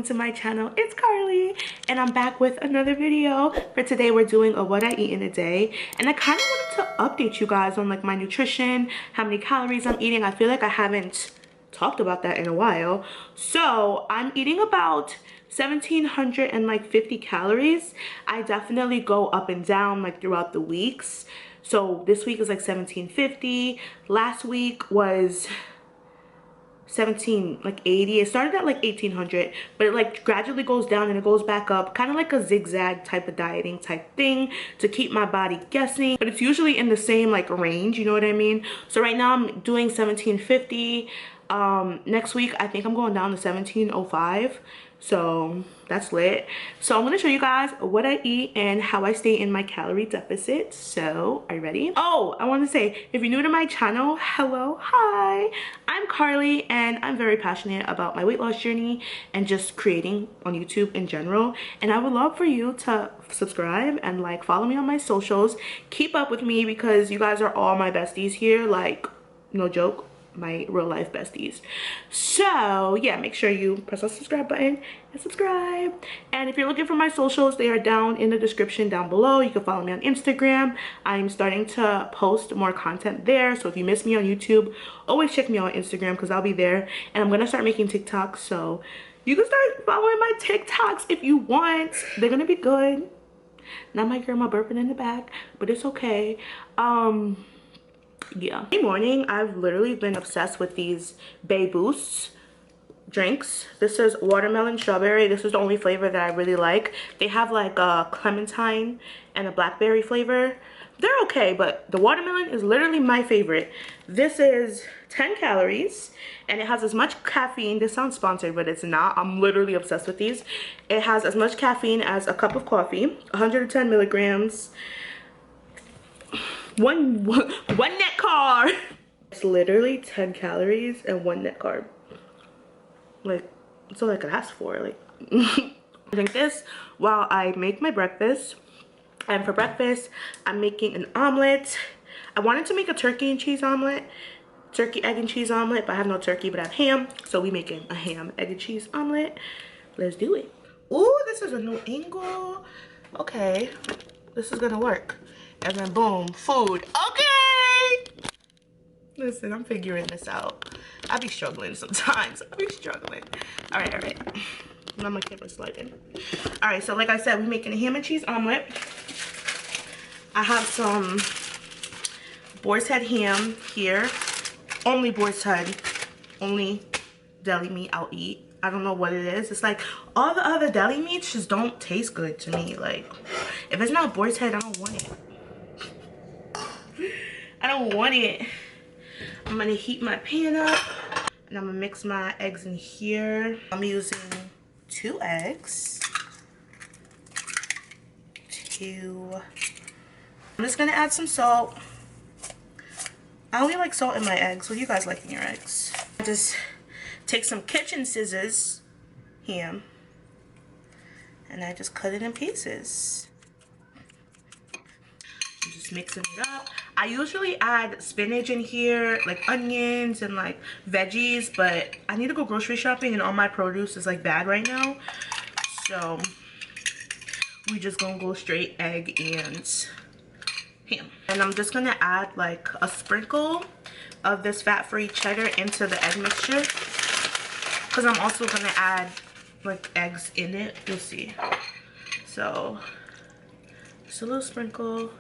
to my channel. It's Carly and I'm back with another video. For today we're doing a what I eat in a day, and I kind of wanted to update you guys on like my nutrition, how many calories I'm eating. I feel like I haven't talked about that in a while. So I'm eating about 1,750 calories. I definitely go up and down like throughout the weeks. So this week is like 1,750. Last week was 80. It started at like 1,800, but it like gradually goes down and it goes back up, kind of like a zigzag type of dieting type thing to keep my body guessing, but it's usually in the same like range, you know what I mean? So right now I'm doing 1,750. Next week I think I'm going down to 1,705, so that's lit. So I'm going to show you guys what I eat and how I stay in my calorie deficit. So are you ready? Oh, I want to say, if you're new to my channel, hello, hi, I'm Carly and I'm very passionate about my weight loss journey and just creating on YouTube in general, and I would love for you to subscribe and like follow me on my socials. Keep up with me because you guys are all my besties here, like no joke, my real life besties. So yeah, make sure you press the subscribe button and subscribe. And if you're looking for my socials, they are down in the description down below. You can follow me on Instagram. I'm starting to post more content there, so if you miss me on YouTube, always check me out on Instagram because I'll be there. And I'm gonna start making TikToks, so you can start following my TikToks if you want. They're gonna be good. Not my grandma burping in the back, but it's okay. Yeah, every morning I've literally been obsessed with these Bay Boosts drinks. This is watermelon strawberry. This is the only flavor that I really like. They have like a clementine and a blackberry flavor. They're okay, but the watermelon is literally my favorite. This is 10 calories and it has as much caffeine. This sounds sponsored, but it's not. I'm literally obsessed with these. It has as much caffeine as a cup of coffee, 110 milligrams. One net carb. It's literally 10 calories and 1 net carb. Like, that's all I could ask for. Like, I drink this while I make my breakfast. And for breakfast, I'm making an omelet. I wanted to make a turkey and cheese omelet, turkey, egg, and cheese omelet, but I have no turkey, but I have ham. So we making a ham, egg, and cheese omelet. Let's do it. Ooh, this is a new angle. Okay, this is gonna work. And then boom, food. Okay. Listen, I'm figuring this out. I be struggling sometimes. I be struggling. All right. Now my camera's sliding. All right, so like I said, we're making a ham and cheese omelet. I have some boar's head ham here. Only boar's head. Only deli meat I'll eat. I don't know what it is. It's like all the other deli meats just don't taste good to me. Like, if it's not boar's head, I don't want it. I don't want it. I'm gonna heat my pan up and I'm gonna mix my eggs in here. I'm using 2 eggs. I'm just gonna add some salt. I only like salt in my eggs. What do you guys like in your eggs? I just take some kitchen scissors, ham, and I just cut it in pieces. I'm just mixing it up. I usually add spinach in here, like onions and like veggies, but I need to go grocery shopping and all my produce is like bad right now. So we just gonna go straight egg and ham. And I'm just gonna add like a sprinkle of this fat-free cheddar into the egg mixture, because I'm also gonna add like eggs in it. You'll see. So just a little sprinkle.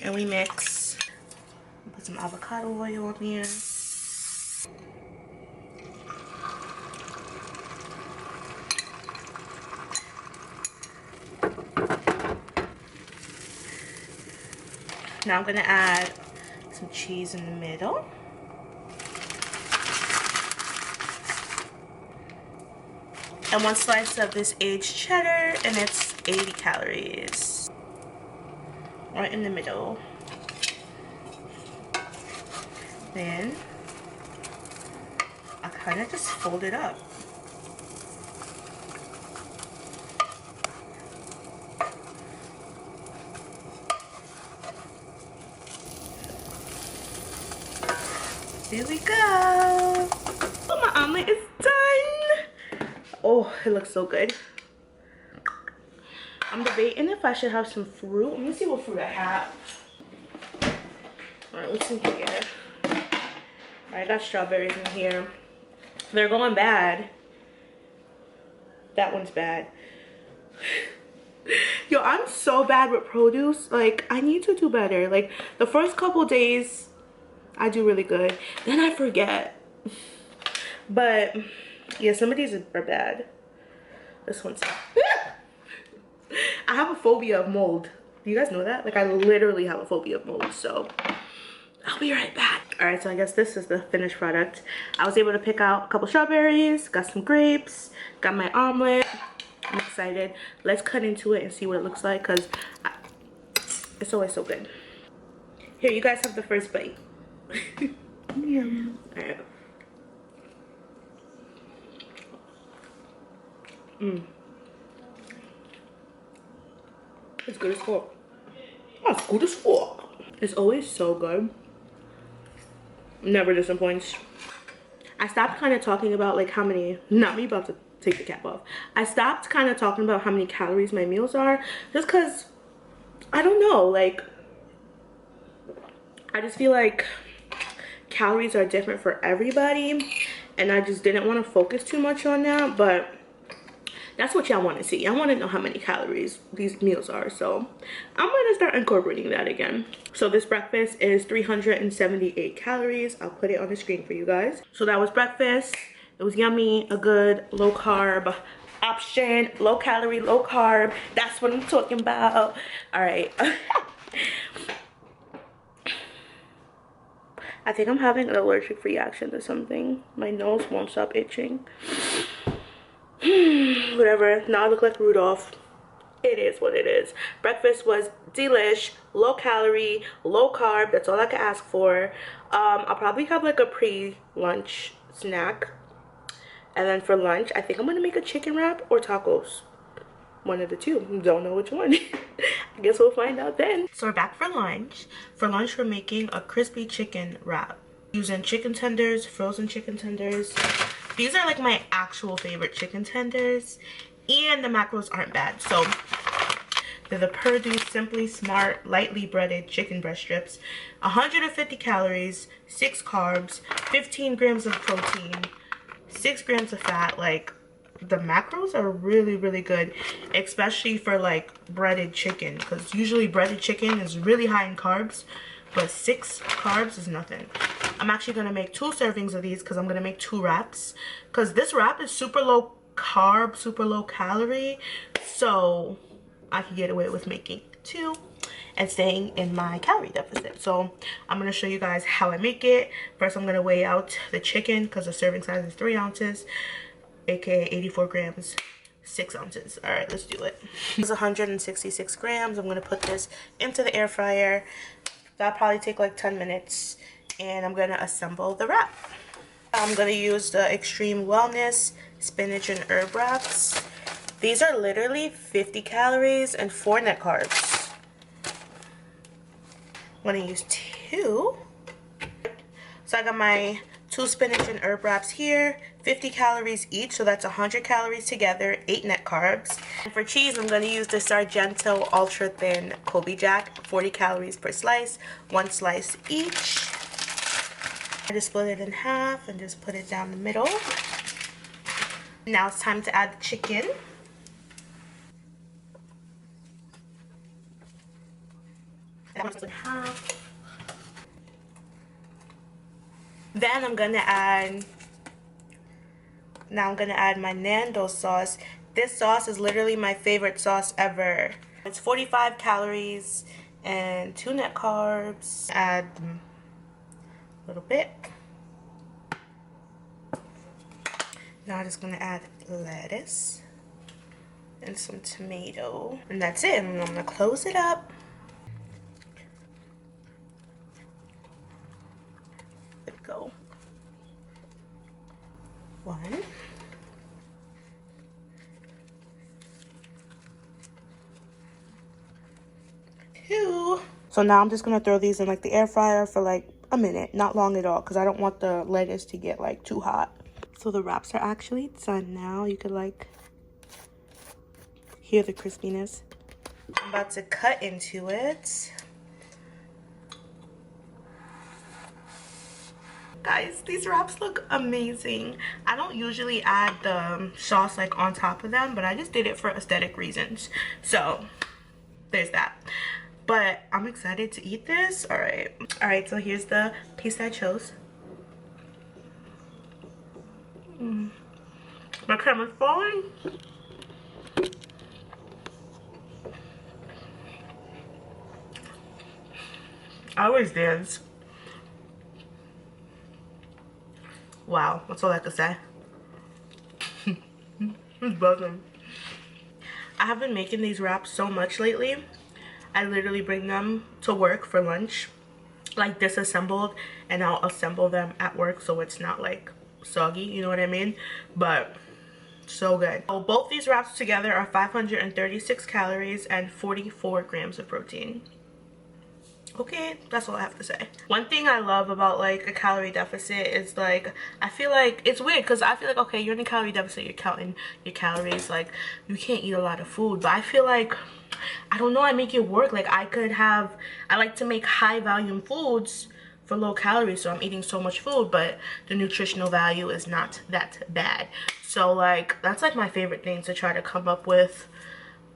And we mix. Put some avocado oil on here. Now I'm gonna add some cheese in the middle. And 1 slice of this aged cheddar, and it's 80 calories. Right in the middle. Then I kind of just fold it up. There we go. Oh, my omelet is done. Oh, it looks so good. I'm debating if I should have some fruit. Let me see what fruit I have. All right, let's see here. All right, I got strawberries in here. They're going bad. That one's bad. Yo, I'm so bad with produce. Like, I need to do better. Like, the first couple days, I do really good. Then I forget. But, yeah, some of these are bad. This one's... I have a phobia of mold. Do you guys know that? Like, I literally have a phobia of mold, so... I'll be right back. All right, so I guess this is the finished product. I was able to pick out a couple strawberries, got some grapes, got my omelet. I'm excited. Let's cut into it and see what it looks like, because it's always so good. Here, you guys have the first bite. Yeah. All right. It's good as fuck. That's good as fuck. It's always so good. Never disappoints. I stopped kind of talking about like how many, not me about to take the cap off. I stopped kind of talking about how many calories my meals are, just because I don't know, like I just feel like calories are different for everybody, and I just didn't want to focus too much on that. But that's what y'all want to see. I want to know how many calories these meals are, so I'm gonna start incorporating that again. So this breakfast is 378 calories. I'll put it on the screen for you guys. So that was breakfast. It was yummy, a good low carb option, low calorie, low carb. That's what I'm talking about. All right. I think I'm having an allergic reaction to something. My nose won't stop itching. Whatever. Now I look like Rudolph. It is what it is. Breakfast was delish, low calorie, low carb. That's all I can ask for. I'll probably have like a pre-lunch snack, and then for lunch I think I'm gonna make a chicken wrap or tacos. One of the two. Don't know which one. I guess we'll find out then. So we're back for lunch. For lunch we're making a crispy chicken wrap using chicken tenders, frozen chicken tenders. These are like my actual favorite chicken tenders, and the macros aren't bad. So they're the Perdue Simply Smart lightly breaded chicken breast strips. 150 calories, 6 carbs, 15 grams of protein, 6 grams of fat. Like, the macros are really, really good, especially for like breaded chicken, because usually breaded chicken is really high in carbs, but 6 carbs is nothing. I'm actually gonna make 2 servings of these because I'm gonna make 2 wraps, because this wrap is super low carb, super low calorie, so I can get away with making 2 and staying in my calorie deficit. So I'm gonna show you guys how I make it. First I'm gonna weigh out the chicken because the serving size is 3 ounces, aka 84 grams, 6 ounces. All right, let's do it. It's 166 grams. I'm gonna put this into the air fryer. That'll probably take like 10 minutes, and I'm gonna assemble the wrap. I'm gonna use the Extreme Wellness spinach and herb wraps. These are literally 50 calories and 4 net carbs. I'm gonna use 2. So I got my 2 spinach and herb wraps here, 50 calories each, so that's 100 calories together, 8 net carbs. And for cheese, I'm going to use the Sargento Ultra Thin Colby Jack, 40 calories per slice, 1 slice each. I just split it in half and just put it down the middle. Now it's time to add the chicken. That one's in half. Then I'm gonna add my Nando sauce. This sauce is literally my favorite sauce ever. It's 45 calories and 2 net carbs. Add a little bit. Now I'm just gonna add lettuce and some tomato, and that's it. And I'm gonna close it up. Go. 1, 2. So now I'm just gonna throw these in like the air fryer for like a minute, not long at all, because I don't want the lettuce to get like too hot. So the wraps are actually done now. You could like hear the crispiness. I'm about to cut into it. Guys, these wraps look amazing. I don't usually add the sauce like on top of them, but I just did it for aesthetic reasons. So there's that. But I'm excited to eat this. All right, so here's the piece I chose. My camera's falling. I always dance. Wow, that's all I could say. It's buzzing. I have been making these wraps so much lately. I literally bring them to work for lunch, like disassembled, and I'll assemble them at work so it's not like soggy, you know what I mean? But so good. So both these wraps together are 536 calories and 44 grams of protein. Okay, that's all I have to say. One thing I love about like a calorie deficit is like, I feel like it's weird because I feel like, okay, you're in a calorie deficit, you're counting your calories, like you can't eat a lot of food, but I feel like, I don't know, I make it work. Like I like to make high volume foods for low calories, so I'm eating so much food, but the nutritional value is not that bad. So like that's like my favorite thing, to try to come up with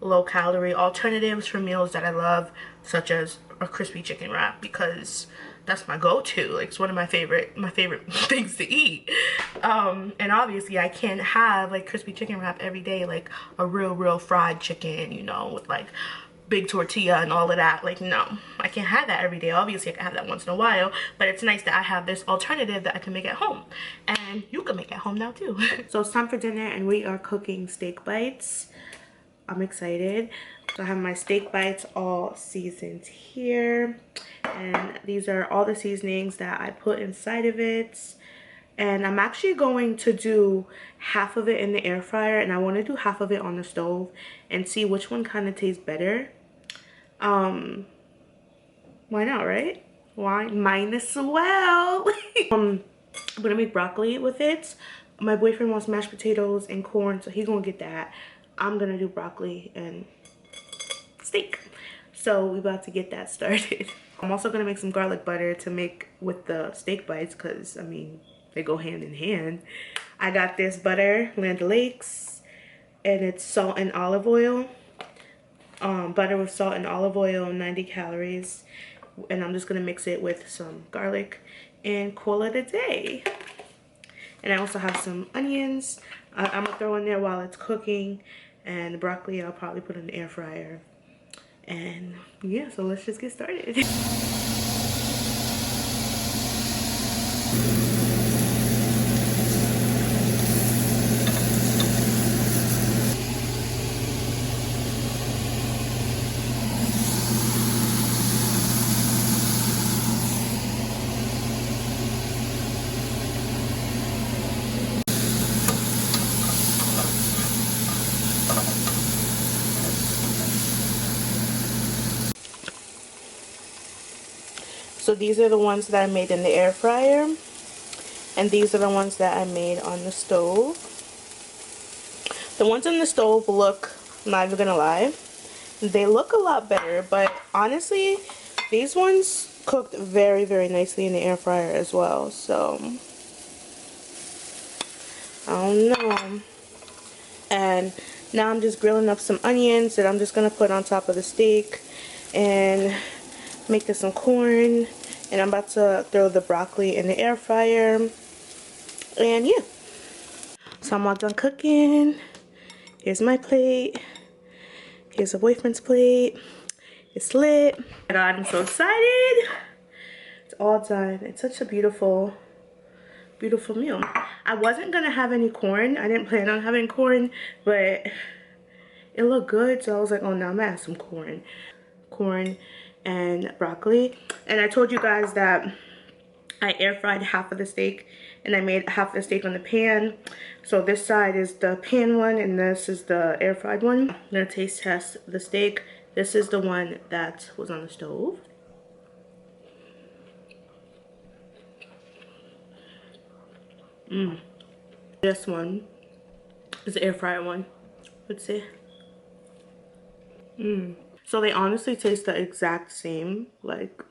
low calorie alternatives for meals that I love, such as a crispy chicken wrap, because that's my go-to. Like it's one of my favorite things to eat. And obviously I can't have like crispy chicken wrap every day, like a real fried chicken, you know, with like big tortilla and all of that. Like no, I can't have that every day. Obviously I can have that once in a while, but it's nice that I have this alternative that I can make at home, and you can make at home now too. So it's time for dinner and we are cooking steak bites. I'm excited. So I have my steak bites all seasoned here, and these are all the seasonings that I put inside of it. And I'm actually going to do half of it in the air fryer, and I want to do half of it on the stove and see which one kind of tastes better. Why not, right? Why? Mine as well. I'm gonna make broccoli with it. My boyfriend wants mashed potatoes and corn, so he's gonna get that. I'm gonna do broccoli and steak. So we're about to get that started. I'm also gonna make some garlic butter to make with the steak bites, because I mean they go hand in hand. I got this butter, Land O'Lakes, and it's salt and olive oil. Butter with salt and olive oil, 90 calories. And I'm just gonna mix it with some garlic and call it a day. And I also have some onions I'm gonna throw in there while it's cooking, and the broccoli I'll probably put in the air fryer. And yeah, so let's just get started. So these are the ones that I made in the air fryer, and these are the ones that I made on the stove. The ones on the stove look, I'm not even gonna lie, they look a lot better, but honestly these ones cooked very, very nicely in the air fryer as well. So I don't know. And now I'm just grilling up some onions that I'm just gonna put on top of the steak and make this some corn. And I'm about to throw the broccoli in the air fryer. And yeah, so I'm all done cooking. Here's my plate. Here's a boyfriend's plate. It's lit. Oh my god, I'm so excited. It's all done. It's such a beautiful, beautiful meal. I wasn't gonna have any corn. I didn't plan on having corn, but it looked good, so I was like, oh no, I'm gonna have some corn. Corn and broccoli. And I told you guys that I air fried half of the steak, and I made half the steak on the pan. So this side is the pan one and this is the air fried one. I'm gonna taste test the steak. This is the one that was on the stove. This one is the air fryer one. Let's see. So they honestly taste the exact same. Like,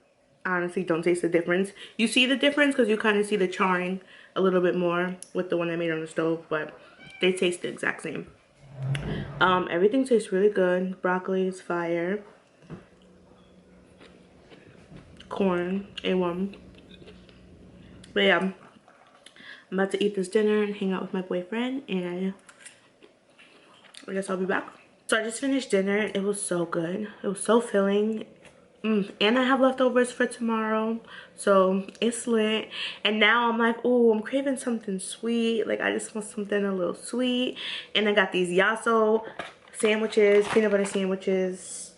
I honestly don't taste the difference. You see the difference because you kind of see the charring a little bit more with the one I made on the stove, but they taste the exact same. Everything tastes really good. Broccoli is fire. Corn, A1. But yeah, I'm about to eat this dinner and hang out with my boyfriend, and I guess I'll be back. So I just finished dinner. It was so good. It was so filling. And I have leftovers for tomorrow, so it's lit. And now I'm like, oh, I'm craving something sweet. Like, I just want something a little sweet. And I got these Yasso sandwiches, peanut butter sandwiches.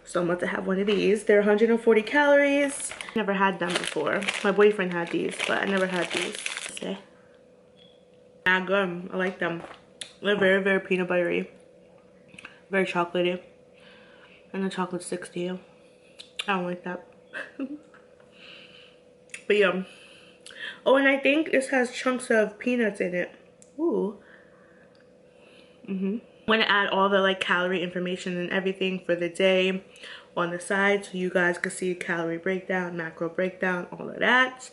So I'm about to have one of these. They're 140 calories. Never had them before. My boyfriend had these, but I never had these. See? Yeah, good. I like them. They're very, very peanut buttery. Very chocolatey. And the chocolate sticks to you. I don't like that. But yeah. Oh, and I think this has chunks of peanuts in it. Ooh. I'm gonna add all the like calorie information and everything for the day on the side, so you guys can see calorie breakdown, macro breakdown, all of that.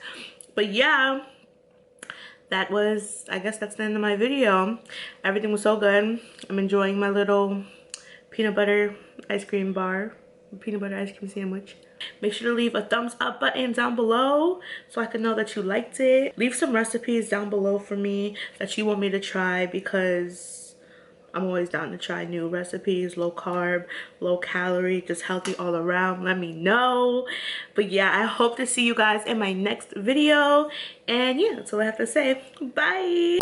But yeah, that was, I guess that's the end of my video. Everything was so good. I'm enjoying my little peanut butter ice cream bar, peanut butter ice cream sandwich. Make sure to leave a thumbs up button down below so I can know that you liked it. Leave some recipes down below for me that you want me to try, because I'm always down to try new recipes, low carb, low calorie, just healthy all around. Let me know. But yeah, I hope to see you guys in my next video. And yeah, that's all I have to say. Bye.